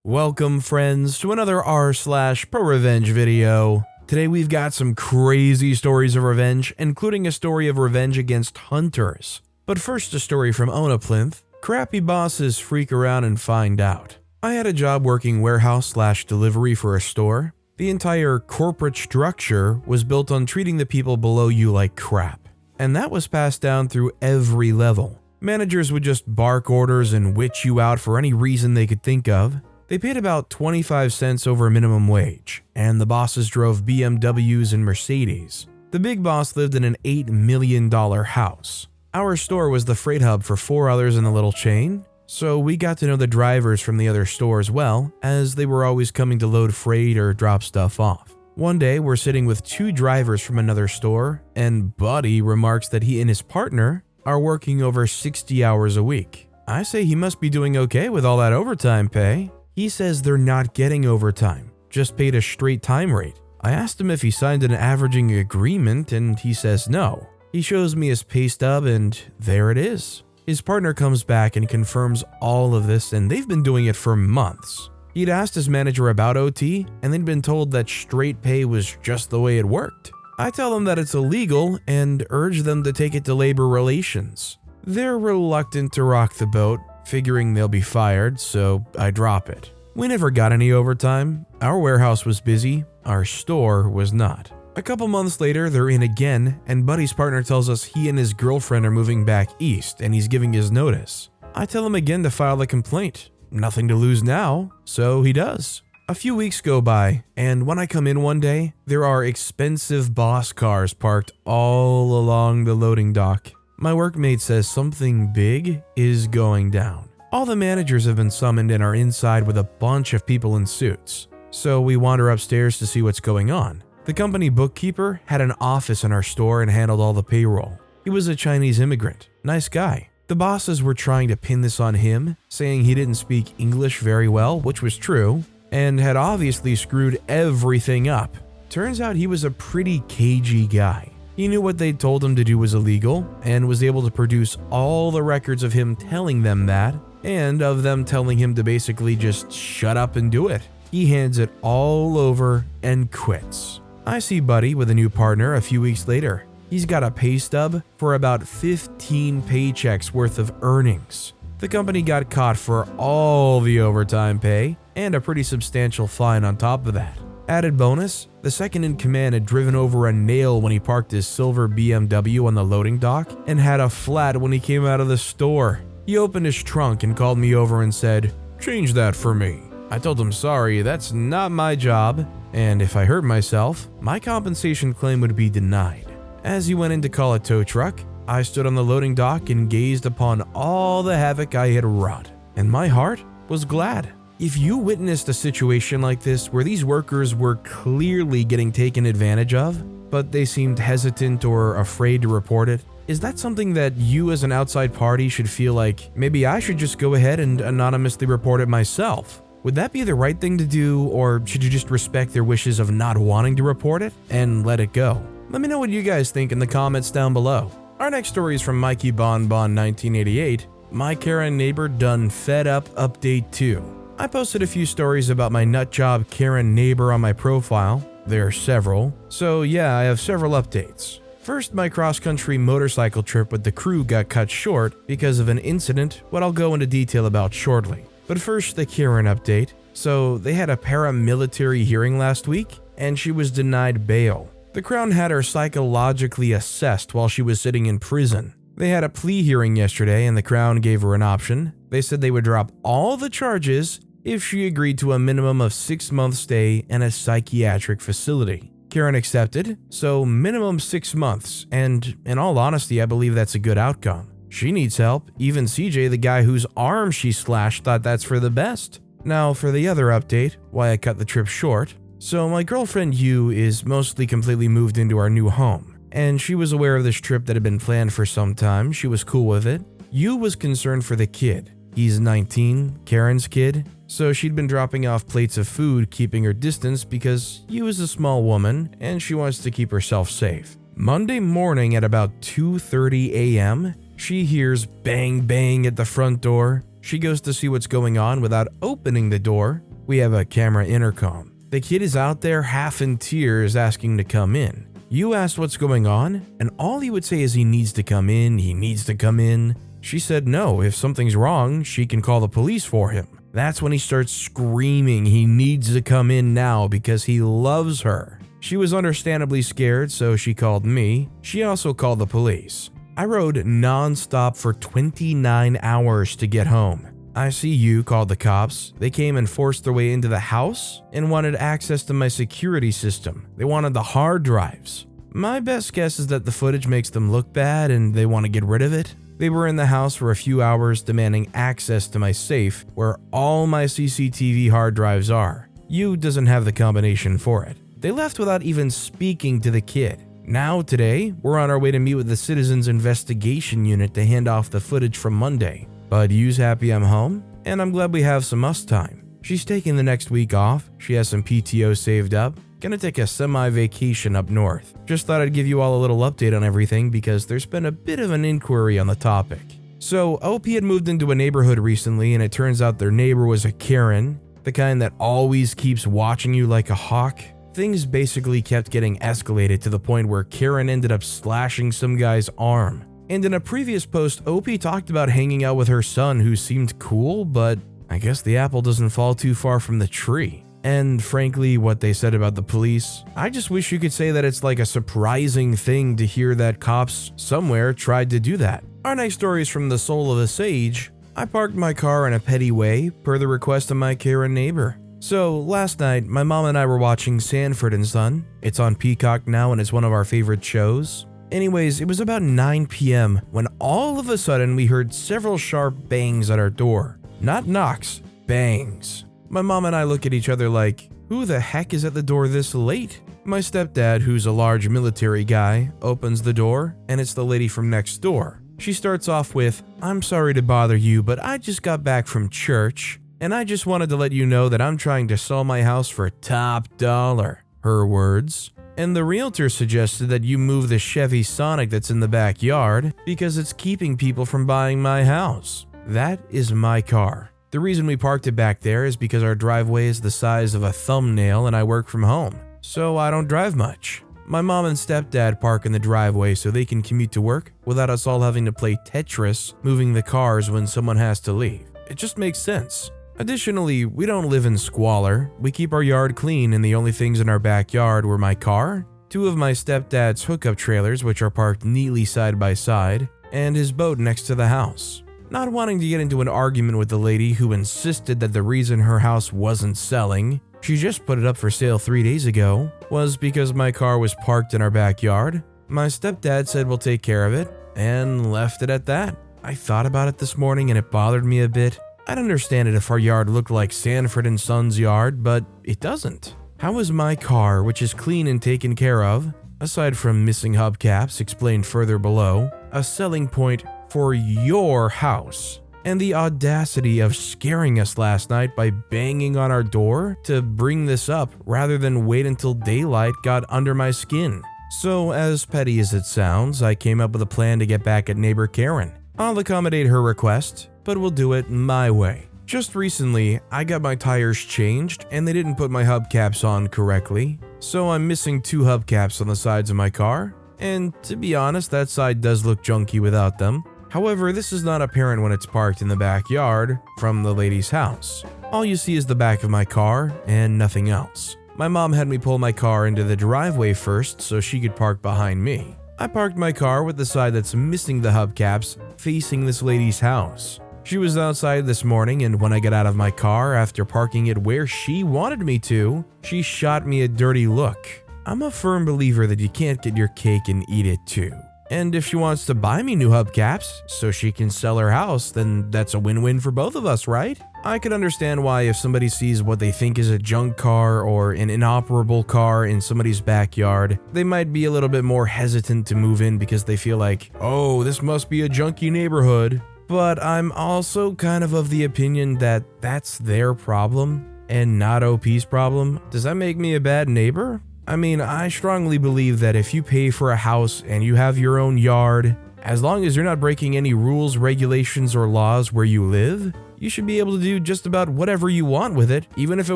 Welcome friends to another rSlash ProRevenge video. Today we've got some crazy stories of revenge, including a story of revenge against hunters. But first a story from Plinth. Crappy bosses freak around and find out. I had a job working warehouse/delivery for a store. The entire corporate structure was built on treating the people below you like crap. And that was passed down through every level. Managers would just bark orders and witch you out for any reason they could think of. They paid about 25 cents over minimum wage, and the bosses drove BMWs and Mercedes. The big boss lived in an $8 million house. Our store was the freight hub for 4 others in the little chain, so we got to know the drivers from the other stores well, as they were always coming to load freight or drop stuff off. One day, we're sitting with 2 drivers from another store, and Buddy remarks that he and his partner are working over 60 hours a week. I say he must be doing okay with all that overtime pay. He says they're not getting overtime, just paid a straight time rate. I asked him if he signed an averaging agreement, and he says no. He shows me his pay stub, and there it is. His partner comes back and confirms all of this, and they've been doing it for months. He'd asked his manager about OT, and they'd been told that straight pay was just the way it worked. I tell them that it's illegal and urge them to take it to labor relations. They're reluctant to rock the boat, figuring they'll be fired, so I drop it. We never got any overtime. Our warehouse was busy, our store was not. A couple months later, they're in again, and Buddy's partner tells us he and his girlfriend are moving back east, and he's giving his notice. I tell him again to file a complaint. Nothing to lose now, so he does. A few weeks go by, and when I come in one day, there are expensive boss cars parked all along the loading dock. My workmate says something big is going down. All the managers have been summoned and are inside with a bunch of people in suits. So we wander upstairs to see what's going on. The company bookkeeper had an office in our store and handled all the payroll. He was a Chinese immigrant. Nice guy. The bosses were trying to pin this on him, saying he didn't speak English very well, which was true, and had obviously screwed everything up. Turns out he was a pretty cagey guy. He knew what they'd told him to do was illegal and was able to produce all the records of him telling them that and of them telling him to basically just shut up and do it. He hands it all over and quits. I see Buddy with a new partner a few weeks later. He's got a pay stub for about 15 paychecks worth of earnings. The company got caught for all the overtime pay and a pretty substantial fine on top of that. Added bonus, the second in command had driven over a nail when he parked his silver BMW on the loading dock and had a flat when he came out of the store. He opened his trunk and called me over and said, "Change that for me." I told him sorry, that's not my job, and if I hurt myself, my compensation claim would be denied. As he went in to call a tow truck, I stood on the loading dock and gazed upon all the havoc I had wrought, and my heart was glad. If you witnessed a situation like this where these workers were clearly getting taken advantage of, but they seemed hesitant or afraid to report it, is that something that you as an outside party should feel like, maybe I should just go ahead and anonymously report it myself? Would that be the right thing to do, or should you just respect their wishes of not wanting to report it and let it go? Let me know what you guys think in the comments down below. Our next story is from Mikey Bonbon 1988, My Karen Neighbor Done Fed Up Update 2. I posted a few stories about my nutjob Karen neighbor on my profile. There are several, so yeah, I have several updates. First, my cross-country motorcycle trip with the crew got cut short because of an incident, what I'll go into detail about shortly. But first, the Karen update. So, they had a paramilitary hearing last week, and she was denied bail. The Crown had her psychologically assessed while she was sitting in prison. They had a plea hearing yesterday, and the Crown gave her an option. They said they would drop all the charges if she agreed to a minimum of 6-month stay in a psychiatric facility. Karen accepted, so minimum 6 months, and in all honesty, I believe that's a good outcome. She needs help. Even CJ, the guy whose arm she slashed, thought that's for the best. Now for the other update, why I cut the trip short. So my girlfriend Yu is mostly completely moved into our new home, and she was aware of this trip that had been planned for some time. She was cool with it. Yu was concerned for the kid. He's 19, Karen's kid, so she'd been dropping off plates of food, keeping her distance because Yu is a small woman and she wants to keep herself safe. Monday morning at about 2:30 a.m., she hears bang bang at the front door. She goes to see what's going on without opening the door, We have a camera intercom. The kid is out there half in tears asking to come in. You asked what's going on, and all he would say is he needs to come in, he needs to come in. She said no, if something's wrong, she can call the police for him. That's when he starts screaming he needs to come in now because he loves her. She was understandably scared, so she called me. She also called the police. I rode non-stop for 29 hours to get home. ICU called the cops. They came and forced their way into the house and wanted access to my security system. They wanted the hard drives. My best guess is that the footage makes them look bad and they want to get rid of it. They were in the house for a few hours demanding access to my safe where all my CCTV hard drives are. You doesn't have the combination for it. They left without even speaking to the kid. Now today, we're on our way to meet with the Citizens Investigation Unit to hand off the footage from Monday. But you's happy I'm home, and I'm glad we have some us time. She's taking the next week off, she has some PTO saved up, gonna take a semi-vacation up north. Just thought I'd give you all a little update on everything because there's been a bit of an inquiry on the topic. So OP had moved into a neighborhood recently and it turns out their neighbor was a Karen, the kind that always keeps watching you like a hawk. Things basically kept getting escalated to the point where Karen ended up slashing some guy's arm. And in a previous post, OP talked about hanging out with her son who seemed cool, but I guess the apple doesn't fall too far from the tree. And frankly, what they said about the police, I just wish you could say that it's like a surprising thing to hear that cops somewhere tried to do that. Our next story is from the soul of a sage. I parked my car in a petty way, per the request of my Karen neighbor. So last night, my mom and I were watching Sanford & Son. It's on Peacock now and it's one of our favorite shows. Anyways, it was about 9 p.m. when all of a sudden we heard several sharp bangs at our door. Not knocks, bangs. My mom and I look at each other like, who the heck is at the door this late? My stepdad, who's a large military guy, opens the door and it's the lady from next door. She starts off with, I'm sorry to bother you, but I just got back from church and I just wanted to let you know that I'm trying to sell my house for top dollar. Her words. And the realtor suggested that you move the Chevy Sonic that's in the backyard because it's keeping people from buying my house. That is my car. The reason we parked it back there is because our driveway is the size of a thumbnail and I work from home, so I don't drive much. My mom and stepdad park in the driveway so they can commute to work without us all having to play Tetris moving the cars when someone has to leave. It just makes sense. Additionally, we don't live in squalor. We keep our yard clean and the only things in our backyard were my car, two of my stepdad's hookup trailers which are parked neatly side by side, and his boat next to the house. Not wanting to get into an argument with the lady who insisted that the reason her house wasn't selling, she just put it up for sale 3 days ago, was because my car was parked in our backyard, my stepdad said we'll take care of it, and left it at that. I thought about it this morning and it bothered me a bit. I'd understand it if our yard looked like Sanford & Son's yard, but it doesn't. How is my car, which is clean and taken care of, aside from missing hubcaps explained further below, a selling point for your house? And the audacity of scaring us last night by banging on our door to bring this up rather than wait until daylight got under my skin. So as petty as it sounds, I came up with a plan to get back at neighbor Karen. I'll accommodate her request, but we'll do it my way. Just recently, I got my tires changed and they didn't put my hubcaps on correctly, so I'm missing 2 hubcaps on the sides of my car, and to be honest, that side does look junky without them. However, this is not apparent when it's parked in the backyard from the lady's house. All you see is the back of my car and nothing else. My mom had me pull my car into the driveway first so she could park behind me. I parked my car with the side that's missing the hubcaps facing this lady's house. She was outside this morning and when I got out of my car after parking it where she wanted me to, she shot me a dirty look. I'm a firm believer that you can't get your cake and eat it too. And if she wants to buy me new hubcaps so she can sell her house, then that's a win-win for both of us, right? I could understand why if somebody sees what they think is a junk car or an inoperable car in somebody's backyard, they might be a little bit more hesitant to move in because they feel like, oh, this must be a junky neighborhood. But I'm also kind of the opinion that that's their problem and not OP's problem. Does that make me a bad neighbor? I mean, I strongly believe that if you pay for a house and you have your own yard, as long as you're not breaking any rules, regulations, or laws where you live, you should be able to do just about whatever you want with it. Even if it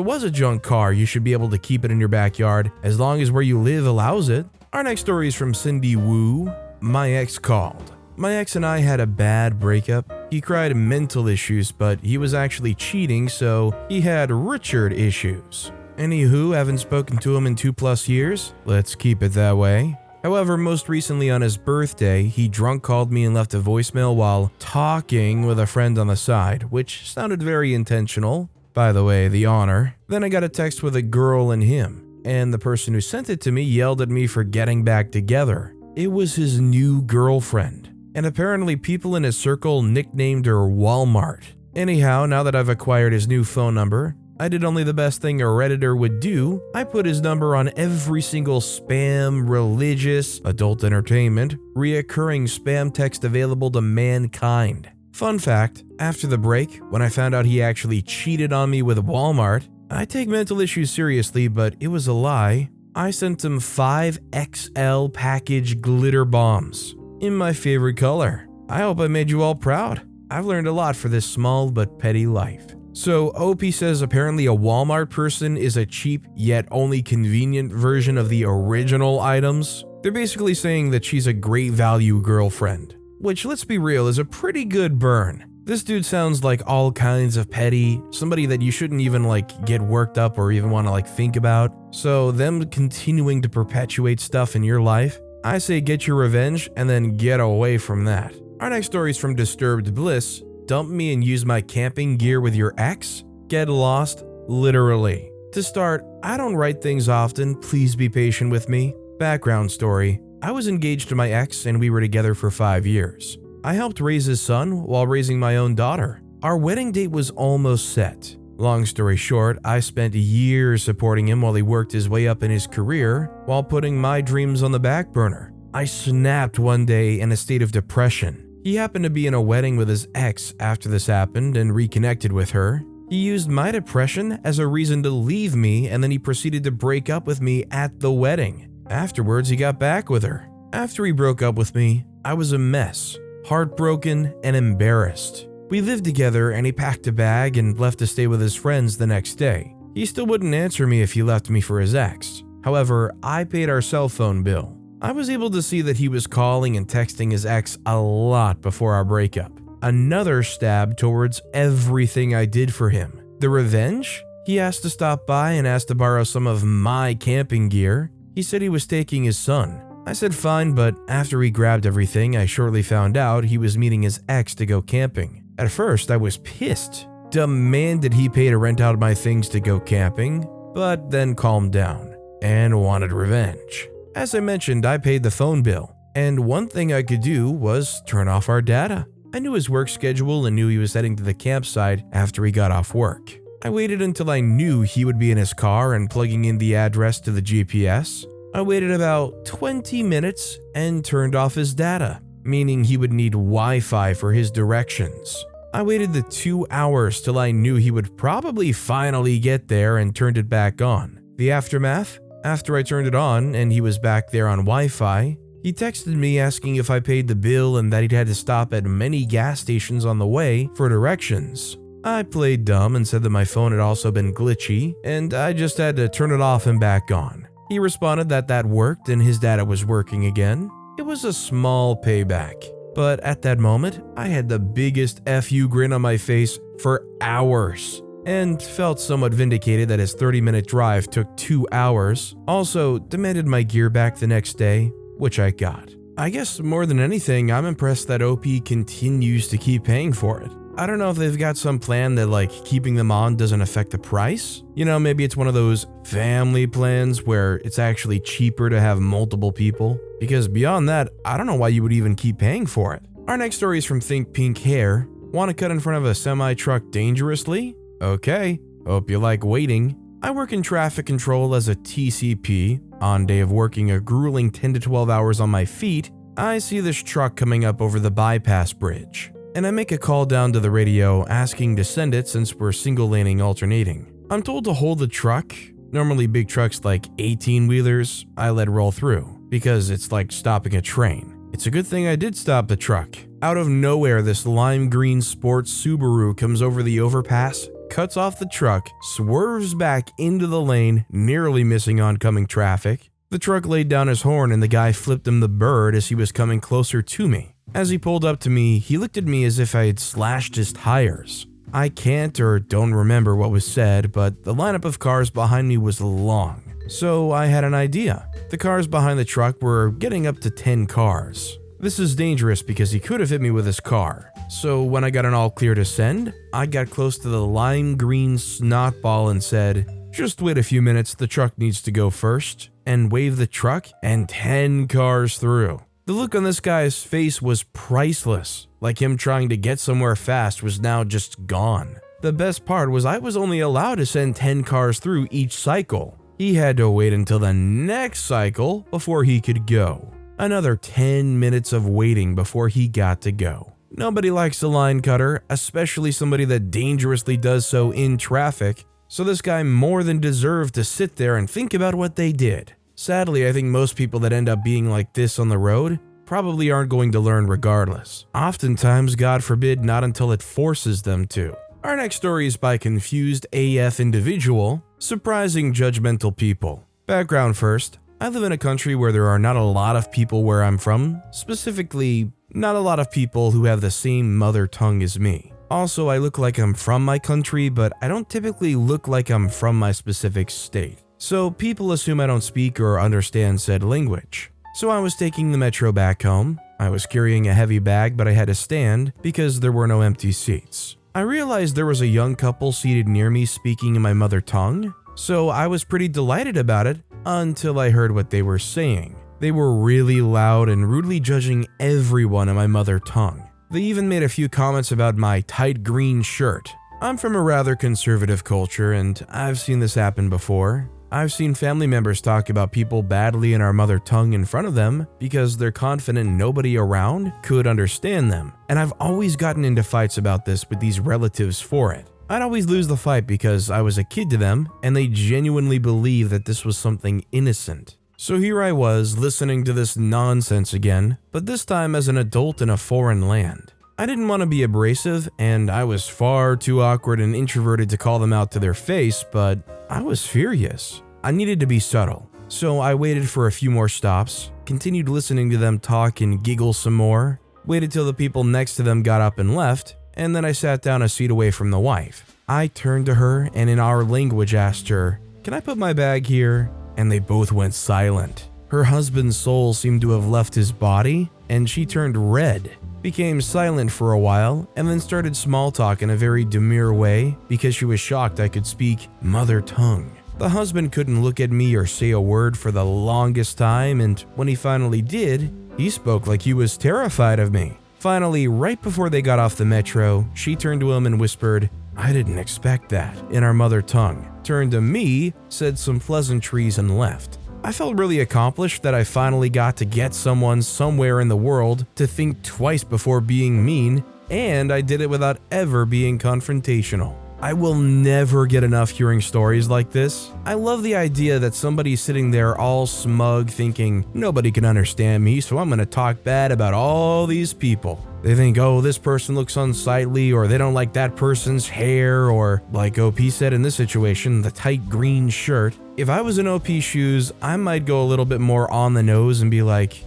was a junk car, you should be able to keep it in your backyard as long as where you live allows it. Our next story is from Cindy Wu. My ex called. My ex and I had a bad breakup. He cried mental issues, but he was actually cheating, so he had Richard issues. Anywho, haven't spoken to him in 2+ years. Let's keep it that way. However, most recently on his birthday, he drunk called me and left a voicemail while talking with a friend on the side, which sounded very intentional. By the way, the honor. Then I got a text with a girl and him, and the person who sent it to me yelled at me for getting back together. It was his new girlfriend, and apparently people in his circle nicknamed her Walmart. Anyhow, now that I've acquired his new phone number, I did only the best thing a Redditor would do. I put his number on every single spam, religious, adult entertainment, reoccurring spam text available to mankind. Fun fact, after the break, when I found out he actually cheated on me with Walmart, I take mental issues seriously, but it was a lie. I sent him 5 XL package glitter bombs in my favorite color. I hope I made you all proud. I've learned a lot for this small but petty life. So OP says apparently a Walmart person is a cheap yet only convenient version of the original items. They're basically saying that she's a great value girlfriend, which, let's be real, is a pretty good burn. This dude sounds like all kinds of petty, somebody that you shouldn't even get worked up or even want to think about. So them continuing to perpetuate stuff in your life, I say get your revenge and then get away from that. Our next story is from Disturbed Bliss. Dump me and use my camping gear with your ex? Get lost, literally. To start, I don't write things often, please be patient with me. Background story, I was engaged to my ex and we were together for 5 years. I helped raise his son while raising my own daughter. Our wedding date was almost set. Long story short, I spent years supporting him while he worked his way up in his career while putting my dreams on the back burner. I snapped one day in a state of depression. He happened to be in a wedding with his ex after this happened and reconnected with her. He used my depression as a reason to leave me, and then he proceeded to break up with me at the wedding. Afterwards, he got back with her. After he broke up with me, I was a mess, heartbroken and embarrassed. We lived together and he packed a bag and left to stay with his friends the next day. He still wouldn't answer me if he left me for his ex. However, I paid our cell phone bill. I was able to see that he was calling and texting his ex a lot before our breakup. Another stab towards everything I did for him. The revenge? He asked to stop by and asked to borrow some of my camping gear. He said he was taking his son. I said fine, but after he grabbed everything, I shortly found out he was meeting his ex to go camping. At first, I was pissed, demanded he pay to rent out my things to go camping, but then calmed down and wanted revenge. As I mentioned, I paid the phone bill, and one thing I could do was turn off our data. I knew his work schedule and knew he was heading to the campsite after he got off work. I waited until I knew he would be in his car and plugging in the address to the GPS. I waited about 20 minutes and turned off his data, meaning he would need Wi-Fi for his directions. I waited the 2 hours till I knew he would probably finally get there and turned it back on. The aftermath? After I turned it on and he was back there on Wi-Fi, he texted me asking if I paid the bill and that he'd had to stop at many gas stations on the way for directions. I played dumb and said that my phone had also been glitchy and I just had to turn it off and back on. He responded that that worked and his data was working again. It was a small payback, but at that moment, I had the biggest FU grin on my face for hours. And felt somewhat vindicated that his 30-minute drive took 2 hours. Also, demanded my gear back the next day, which I got. I guess more than anything, I'm impressed that OP continues to keep paying for it. I don't know if they've got some plan that keeping them on doesn't affect the price. You know, maybe it's one of those family plans where it's actually cheaper to have multiple people. Because beyond that, I don't know why you would even keep paying for it. Our next story is from Think Pink Hair. Want to cut in front of a semi-truck dangerously? Okay, hope you like waiting. I work in traffic control as a TCP. On day of working a grueling 10 to 12 hours on my feet, I see this truck coming up over the bypass bridge, and I make a call down to the radio asking to send it since we're single laning alternating. I'm told to hold the truck. Normally big trucks like 18-wheelers, I let roll through because it's like stopping a train. It's a good thing I did stop the truck. Out of nowhere, this lime green sports Subaru comes over the overpass, cuts off the truck, swerves back into the lane, nearly missing oncoming traffic. The truck laid down his horn and the guy flipped him the bird as he was coming closer to me. As he pulled up to me, he looked at me as if I had slashed his tires. I can't or don't remember what was said, but the lineup of cars behind me was long. So I had an idea. The cars behind the truck were getting up to 10 cars. This is dangerous because he could have hit me with his car. So when I got an all clear to send, I got close to the lime green snot ball and said, "Just wait a few minutes, the truck needs to go first," and waved the truck and 10 cars through. The look on this guy's face was priceless, like him trying to get somewhere fast was now just gone. The best part was I was only allowed to send 10 cars through each cycle. He had to wait until the next cycle before he could go. Another 10 minutes of waiting before he got to go. Nobody likes a line cutter, especially somebody that dangerously does so in traffic, so this guy more than deserved to sit there and think about what they did. Sadly, I think most people that end up being like this on the road probably aren't going to learn regardless. Oftentimes, God forbid, not until it forces them to. Our next story is by Confused AF Individual, Surprising Judgmental People. Background first, I live in a country where there are not a lot of people where I'm from, specifically, not a lot of people who have the same mother tongue as me. Also, I look like I'm from my country, but I don't typically look like I'm from my specific state. So people assume I don't speak or understand said language. So I was taking the metro back home. I was carrying a heavy bag, but I had to stand because there were no empty seats. I realized there was a young couple seated near me speaking in my mother tongue, so I was pretty delighted about it until I heard what they were saying. They were really loud and rudely judging everyone in my mother tongue. They even made a few comments about my tight green shirt. I'm from a rather conservative culture and I've seen this happen before. I've seen family members talk about people badly in our mother tongue in front of them because they're confident nobody around could understand them. And I've always gotten into fights about this with these relatives for it. I'd always lose the fight because I was a kid to them and they genuinely believed that this was something innocent. So here I was listening to this nonsense again, but this time as an adult in a foreign land. I didn't want to be abrasive and I was far too awkward and introverted to call them out to their face, but I was furious. I needed to be subtle. So I waited for a few more stops, continued listening to them talk and giggle some more, waited till the people next to them got up and left, and then I sat down a seat away from the wife. I turned to her and in our language asked her, "Can I put my bag here?" And they both went silent. Her husband's soul seemed to have left his body, and she turned red, became silent for a while, and then started small talk in a very demure way because she was shocked I could speak mother tongue. The husband couldn't look at me or say a word for the longest time, and when he finally did, he spoke like he was terrified of me. Finally, right before they got off the metro, she turned to him and whispered, "I didn't expect that," in our mother tongue, turned to me, said some pleasantries and left. I felt really accomplished that I finally got to get someone somewhere in the world to think twice before being mean, and I did it without ever being confrontational. I will never get enough hearing stories like this. I love the idea that somebody's sitting there all smug thinking, nobody can understand me, so I'm gonna talk bad about all these people. They think, oh, this person looks unsightly, or they don't like that person's hair, or like OP said in this situation, the tight green shirt. If I was in OP's shoes, I might go a little bit more on the nose and be like,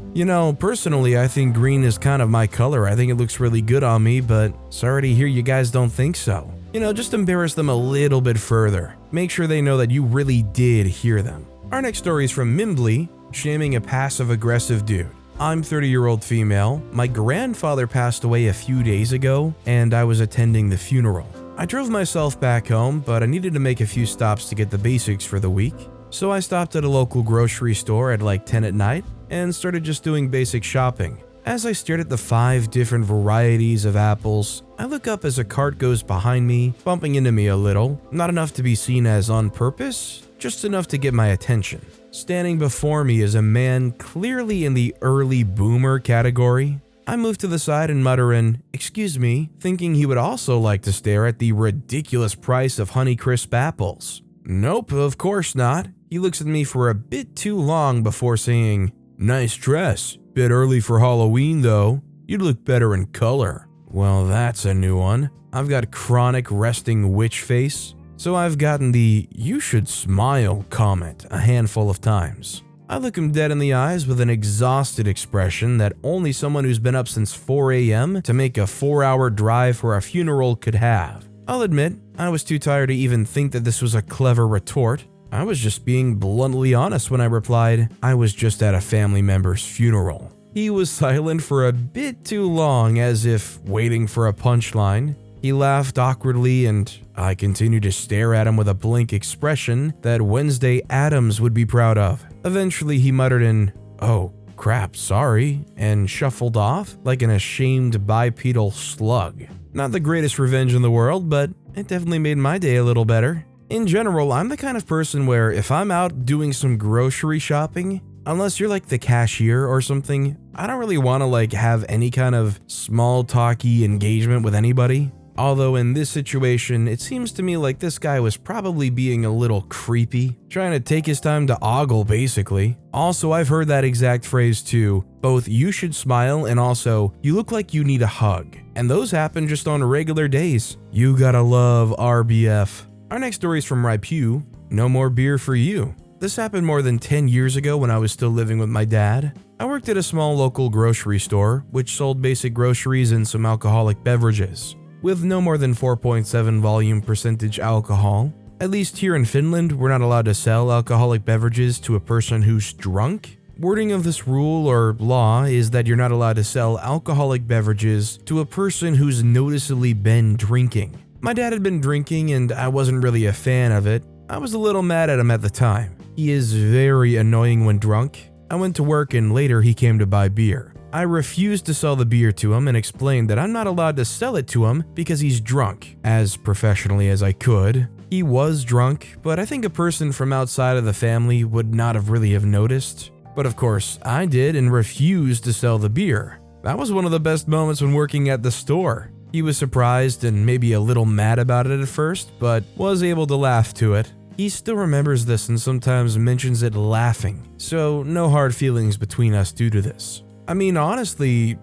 personally, I think green is kind of my color. I think it looks really good on me, but sorry to hear you guys don't think so. Just embarrass them a little bit further. Make sure they know that you really did hear them. Our next story is from Mimbly, shaming a passive-aggressive dude. I'm 30-year-old female. My grandfather passed away a few days ago, and I was attending the funeral. I drove myself back home, but I needed to make a few stops to get the basics for the week. So I stopped at a local grocery store at like 10 at night and started just doing basic shopping. As I stared at the 5 different varieties of apples, I look up as a cart goes behind me, bumping into me a little, not enough to be seen as on purpose, just enough to get my attention. Standing before me is a man clearly in the early boomer category. I move to the side and mutter an, "Excuse me," thinking he would also like to stare at the ridiculous price of Honeycrisp apples. Nope, of course not. He looks at me for a bit too long before saying, "Nice dress. Bit early for Halloween though." You'd look better in color. Well, that's a new one. I've got chronic resting witch face, so I've gotten the "you should smile" comment a handful of times. I look him dead in the eyes with an exhausted expression that only someone who's been up since 4 a.m. to make a 4-hour drive for a funeral could have. I'll admit, I was too tired to even think that this was a clever retort. I was just being bluntly honest when I replied, I was just at a family member's funeral. He was silent for a bit too long, as if waiting for a punchline. He laughed awkwardly, and I continued to stare at him with a blank expression that Wednesday Addams would be proud of. Eventually, he muttered in, "Oh, crap, sorry," and shuffled off like an ashamed bipedal slug. Not the greatest revenge in the world, but it definitely made my day a little better. In general, I'm the kind of person where if I'm out doing some grocery shopping, unless you're like the cashier or something, I don't really want to have any kind of small talky engagement with anybody. Although in this situation, it seems to me like this guy was probably being a little creepy, trying to take his time to ogle basically. Also, I've heard that exact phrase too, both "you should smile" and also "you look like you need a hug." And those happen just on regular days. You gotta love RBF. Our next story is from Raipu, "No more beer for you." This happened more than 10 years ago when I was still living with my dad. I worked at a small local grocery store, which sold basic groceries and some alcoholic beverages, with no more than 4.7 volume percentage alcohol. At least here in Finland, we're not allowed to sell alcoholic beverages to a person who's drunk. Wording of this rule or law is that you're not allowed to sell alcoholic beverages to a person who's noticeably been drinking. My dad had been drinking and I wasn't really a fan of it. I was a little mad at him at the time. He is very annoying when drunk. I went to work and later he came to buy beer. I refused to sell the beer to him and explained that I'm not allowed to sell it to him because he's drunk, as professionally as I could. He was drunk, but I think a person from outside of the family would not have really have noticed. But of course, I did and refused to sell the beer. That was one of the best moments when working at the store. He was surprised and maybe a little mad about it at first, but was able to laugh to it. He still remembers this and sometimes mentions it laughing, so no hard feelings between us due to this. I mean, honestly,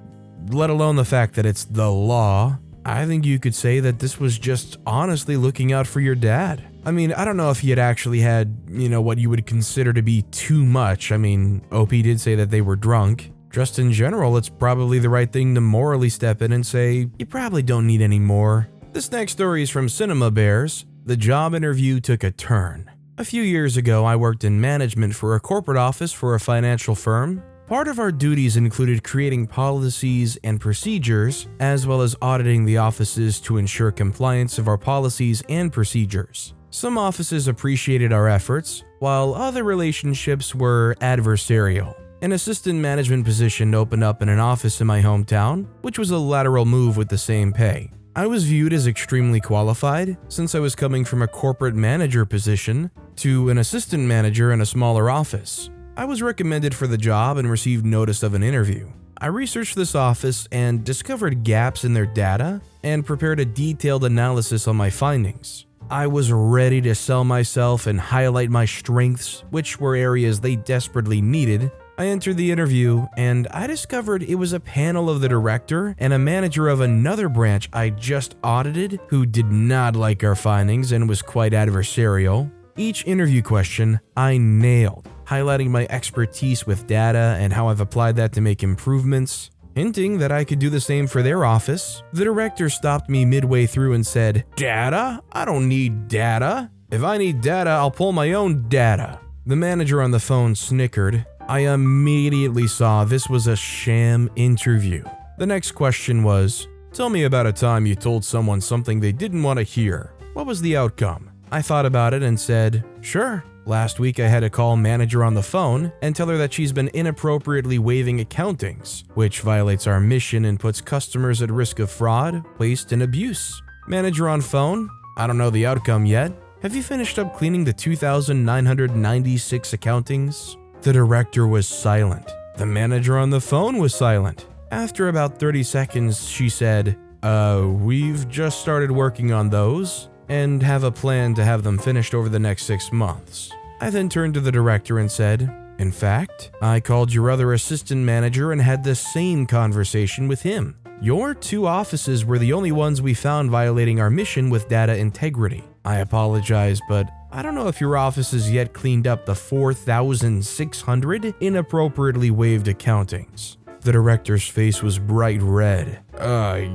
let alone the fact that it's the law, I think you could say that this was just honestly looking out for your dad. I mean, I don't know if he had actually had, what you would consider to be too much. I mean, OP did say that they were drunk. Just in general, it's probably the right thing to morally step in and say, you probably don't need any more. This next story is from Cinema Bears. The job interview took a turn. A few years ago, I worked in management for a corporate office for a financial firm. Part of our duties included creating policies and procedures, as well as auditing the offices to ensure compliance of our policies and procedures. Some offices appreciated our efforts, while other relationships were adversarial. An assistant management position opened up in an office in my hometown, which was a lateral move with the same pay. I was viewed as extremely qualified since I was coming from a corporate manager position to an assistant manager in a smaller office. I was recommended for the job and received notice of an interview. I researched this office and discovered gaps in their data and prepared a detailed analysis on my findings. I was ready to sell myself and highlight my strengths, which were areas they desperately needed. I entered the interview and I discovered it was a panel of the director and a manager of another branch I just audited who did not like our findings and was quite adversarial. Each interview question I nailed, highlighting my expertise with data and how I've applied that to make improvements, hinting that I could do the same for their office. The director stopped me midway through and said, "Data? I don't need data. If I need data, I'll pull my own data." The manager on the phone snickered. I immediately saw this was a sham interview. The next question was, "Tell me about a time you told someone something they didn't want to hear. What was the outcome?" I thought about it and said, "Sure. Last week I had to call manager on the phone and tell her that she's been inappropriately waiving accountings, which violates our mission and puts customers at risk of fraud, waste, and abuse." Manager on phone, "I don't know the outcome yet. Have you finished up cleaning the 2,996 accountings?" The director was silent. The manager on the phone was silent. After about 30 seconds, she said, We've just started working on those and have a plan to have them finished over the next 6 months." I then turned to the director and said, In fact, I called your other assistant manager and had the same conversation with him. Your 2 offices were the only ones we found violating our mission with data integrity. I apologize, but I don't know if your office has yet cleaned up the 4,600 inappropriately waived accountings. The director's face was bright red.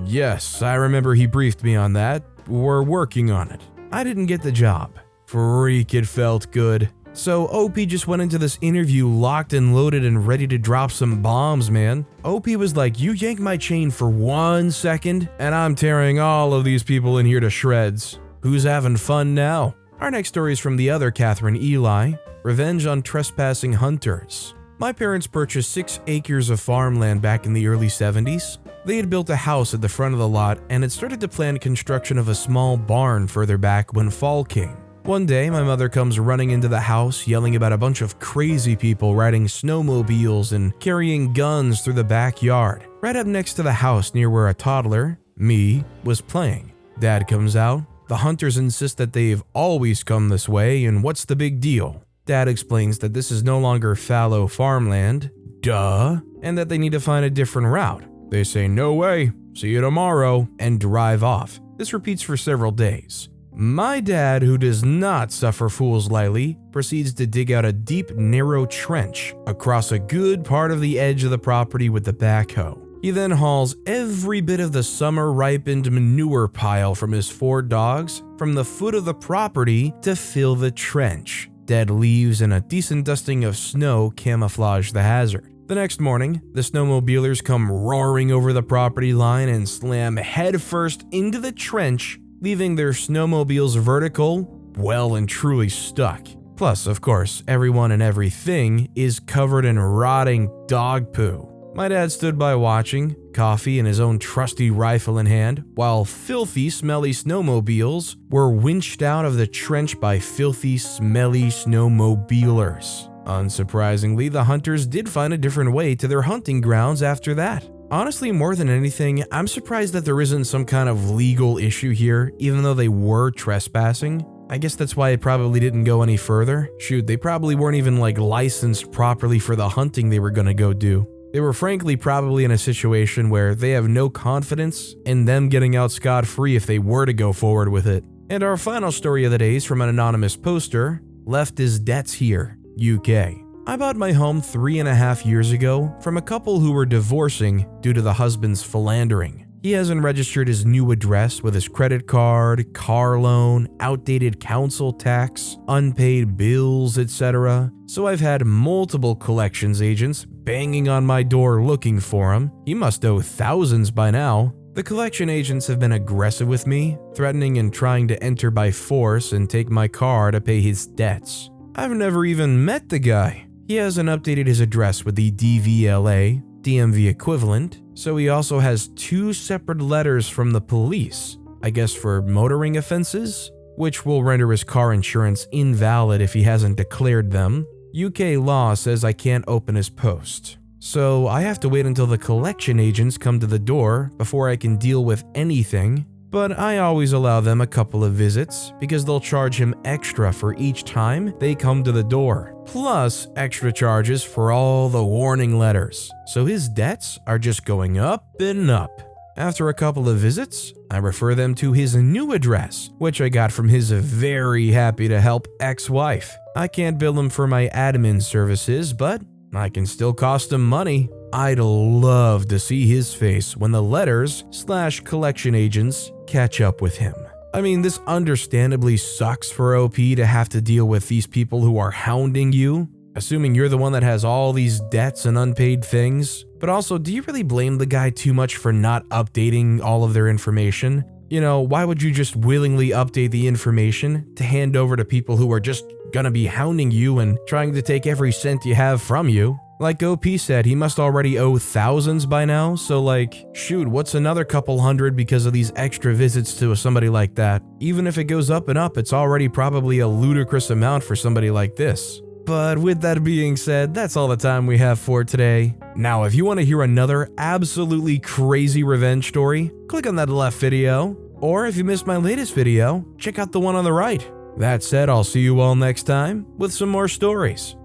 Yes, I remember he briefed me on that. We're working on it. I didn't get the job. Freak, it felt good. So OP just went into this interview locked and loaded and ready to drop some bombs, man. OP was like, you yank my chain for 1 second, and I'm tearing all of these people in here to shreds. Who's having fun now? Our next story is from the other Catherine Eli, Revenge on Trespassing Hunters. My parents purchased 6 acres of farmland back in the early 70s. They had built a house at the front of the lot and had started to plan construction of a small barn further back when fall came. One day, my mother comes running into the house yelling about a bunch of crazy people riding snowmobiles and carrying guns through the backyard, right up next to the house near where a toddler, me, was playing. Dad comes out. The hunters insist that they've always come this way, and what's the big deal? Dad explains that this is no longer fallow farmland, duh, and that they need to find a different route. They say, no way, see you tomorrow, and drive off. This repeats for several days. My dad, who does not suffer fools lightly, proceeds to dig out a deep, narrow trench across a good part of the edge of the property with the backhoe. He then hauls every bit of the summer-ripened manure pile from his 4 dogs from the foot of the property to fill the trench. Dead leaves and a decent dusting of snow camouflage the hazard. The next morning, the snowmobilers come roaring over the property line and slam headfirst into the trench, leaving their snowmobiles vertical, well and truly stuck. Plus, of course, everyone and everything is covered in rotting dog poo. My dad stood by watching, coffee and his own trusty rifle in hand, while filthy, smelly snowmobiles were winched out of the trench by filthy, smelly snowmobilers. Unsurprisingly, the hunters did find a different way to their hunting grounds after that. Honestly, more than anything, I'm surprised that there isn't some kind of legal issue here, even though they were trespassing. I guess that's why it probably didn't go any further. Shoot, they probably weren't even licensed properly for the hunting they were gonna go do. They were frankly probably in a situation where they have no confidence in them getting out scot-free if they were to go forward with it. And our final story of the day is from an anonymous poster, Left His Debts Here, UK. I bought my home 3.5 years ago from a couple who were divorcing due to the husband's philandering. He hasn't registered his new address with his credit card, car loan, outdated council tax, unpaid bills, etc. So I've had multiple collections agents banging on my door looking for him. He must owe thousands by now. The collection agents have been aggressive with me, threatening and trying to enter by force and take my car to pay his debts. I've never even met the guy. He hasn't updated his address with the DVLA, DMV equivalent, so he also has 2 separate letters from the police, I guess for motoring offenses, which will render his car insurance invalid if he hasn't declared them. UK law says I can't open his post, so I have to wait until the collection agents come to the door before I can deal with anything. But I always allow them a couple of visits because they'll charge him extra for each time they come to the door, plus extra charges for all the warning letters. So his debts are just going up and up. After a couple of visits, I refer them to his new address, which I got from his very happy to help ex-wife. I can't bill him for my admin services, but I can still cost him money. I'd love to see his face when the letters/collection agents catch up with him. I mean, this understandably sucks for OP to have to deal with these people who are hounding you, assuming you're the one that has all these debts and unpaid things. But also, do you really blame the guy too much for not updating all of their information? You know, why would you just willingly update the information to hand over to people who are just gonna be hounding you and trying to take every cent you have from you? Like OP said, he must already owe thousands by now, so shoot, what's another couple hundred because of these extra visits to somebody like that? Even if it goes up and up, it's already probably a ludicrous amount for somebody like this. But with that being said, that's all the time we have for today. Now, if you want to hear another absolutely crazy revenge story, click on that left video, or if you missed my latest video, check out the one on the right. That said, I'll see you all next time with some more stories.